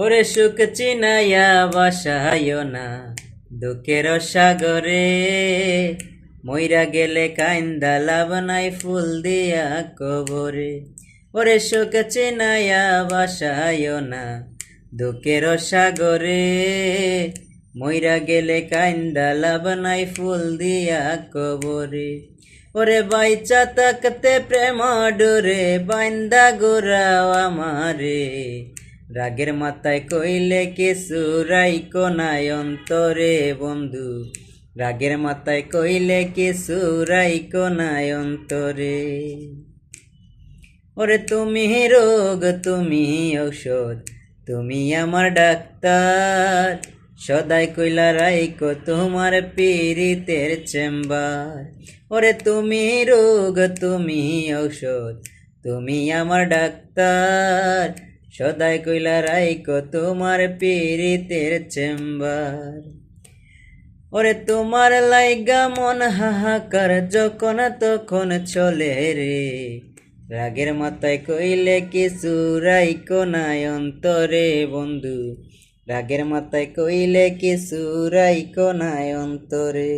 ওরে সুখ চিনাইয়া বাসায় না দুঃখের সাগরে, মইরা গেলে কাইন্দা লাভ নাই ফুল দিয়া কবরে। ওরে সুখ চিনাইয়া বাসায় না দুঃখের সাগরে, মইরা গেলে কাইন্দা লাভ নাই ফুল দিয়া কবরে। ওরে বাইচা তাকতে প্রেম ডোরে বাইন্দা গোরাও আমারে, রাগের মাথায় কইলে কিছু রাইকো নাই অন্তরে বন্ধু, রাগের মাথায় কইলে কিছু রাইকো নাই অন্তরে। ওরে তুমি রোগ তুমি ঔষধ তুমি আমার ডাক্তার, সদাই কইলা রাইকো তোমার পীড়িতের চেম্বার। ওরে তুমি রোগ তুমি ঔষধ তুমি আমার ডাক্তার, সদাই কইলা রাইকো তোমার পীড়িতের চেম্বার। ওরে তোমার লাইগা মন হাহাকার যখন তখন চলে রে, রাগের মাথায় কইলে কিছু রাইকো নাই অন্তরে বন্ধু, রাগের মাথায় কইলে কিছু রাইকো নাই অন্তরে।